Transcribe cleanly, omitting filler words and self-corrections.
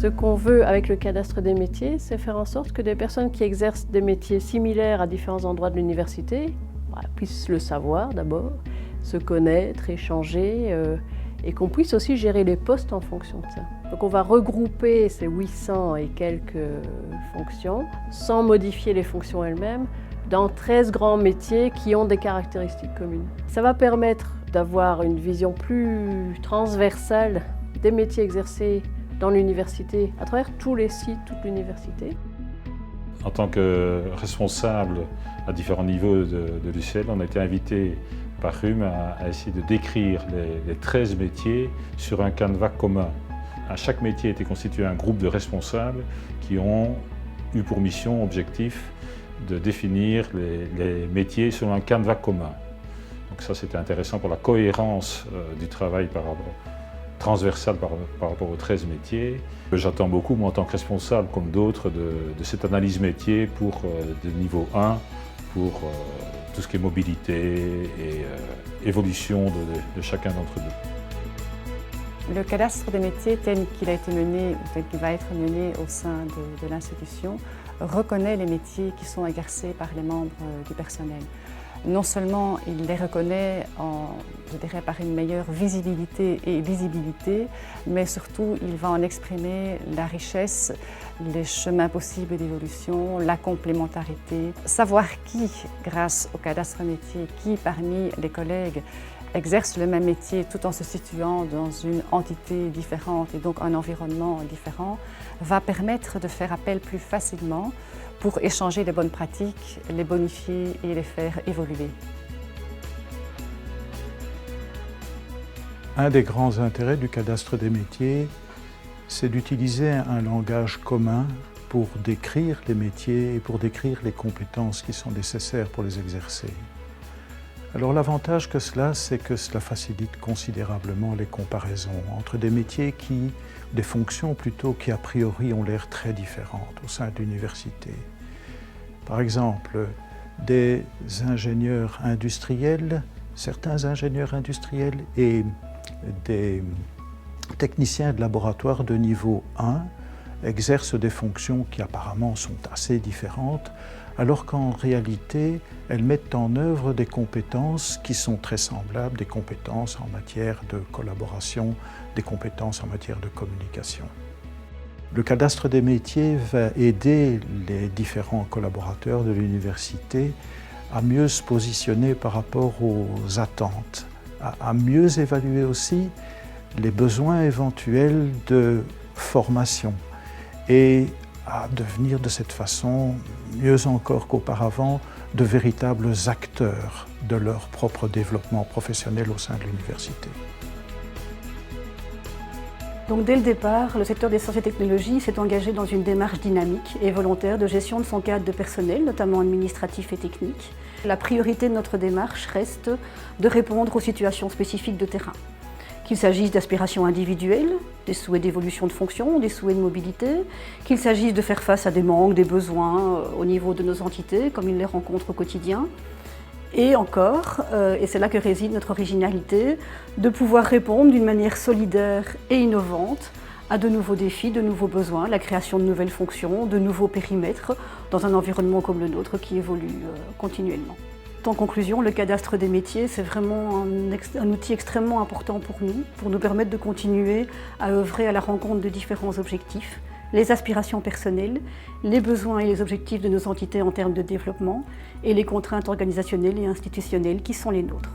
Ce qu'on veut avec le cadastre des métiers, c'est faire en sorte que des personnes qui exercent des métiers similaires à différents endroits de l'université puissent le savoir d'abord, se connaître, échanger et qu'on puisse aussi gérer les postes en fonction de ça. Donc on va regrouper ces 800 et quelques fonctions sans modifier les fonctions elles-mêmes dans 13 grands métiers qui ont des caractéristiques communes. Ça va permettre d'avoir une vision plus transversale des métiers exercés dans l'université, à travers tous les sites, toute l'université. En tant que responsable à différents niveaux de l'UCL, on a été invité par RUM à essayer de décrire les 13 métiers sur un canevas commun. À chaque métier était constitué un groupe de responsables qui ont eu pour mission, objectif, de définir les métiers selon un canevas commun. Donc ça, c'était intéressant pour la cohérence du travail transversal par rapport aux 13 métiers. J'attends beaucoup, moi, en tant que responsable, comme d'autres, de cette analyse métier pour de niveau 1, pour tout ce qui est mobilité et évolution de chacun d'entre nous. Le cadastre des métiers tel qu'il a été mené ou tel qu'il va être mené au sein de l'institution reconnaît les métiers qui sont exercés par les membres du personnel. Non seulement il les reconnaît par une meilleure visibilité et lisibilité, mais surtout il va en exprimer la richesse, les chemins possibles d'évolution, la complémentarité. Savoir qui, grâce au cadastre métier, qui parmi les collègues exerce le même métier tout en se situant dans une entité différente et donc un environnement différent, va permettre de faire appel plus facilement pour échanger les bonnes pratiques, les bonifier et les faire évoluer. Un des grands intérêts du cadastre des métiers, c'est d'utiliser un langage commun pour décrire les métiers et pour décrire les compétences qui sont nécessaires pour les exercer. Alors l'avantage que cela, c'est que cela facilite considérablement les comparaisons entre des métiers des fonctions plutôt qui a priori ont l'air très différentes au sein de l'université. Par exemple, des ingénieurs industriels, certains ingénieurs industriels et des techniciens de laboratoire de niveau 1 exercent des fonctions qui apparemment sont assez différentes, alors qu'en réalité, elles mettent en œuvre des compétences qui sont très semblables, des compétences en matière de collaboration, des compétences en matière de communication. Le cadastre des métiers va aider les différents collaborateurs de l'université à mieux se positionner par rapport aux attentes, à mieux évaluer aussi les besoins éventuels de formation et à devenir de cette façon, mieux encore qu'auparavant, de véritables acteurs de leur propre développement professionnel au sein de l'université. Donc dès le départ, le secteur des sciences et technologies s'est engagé dans une démarche dynamique et volontaire de gestion de son cadre de personnel, notamment administratif et technique. La priorité de notre démarche reste de répondre aux situations spécifiques de terrain. Qu'il s'agisse d'aspirations individuelles, des souhaits d'évolution de fonction, des souhaits de mobilité, qu'il s'agisse de faire face à des manques, des besoins au niveau de nos entités, comme ils les rencontrent au quotidien. Et encore, et c'est là que réside notre originalité, de pouvoir répondre d'une manière solidaire et innovante à de nouveaux défis, de nouveaux besoins, la création de nouvelles fonctions, de nouveaux périmètres dans un environnement comme le nôtre qui évolue continuellement. En conclusion, le cadastre des métiers, c'est vraiment un outil extrêmement important pour nous permettre de continuer à œuvrer à la rencontre de différents objectifs, les aspirations personnelles, les besoins et les objectifs de nos entités en termes de développement et les contraintes organisationnelles et institutionnelles qui sont les nôtres.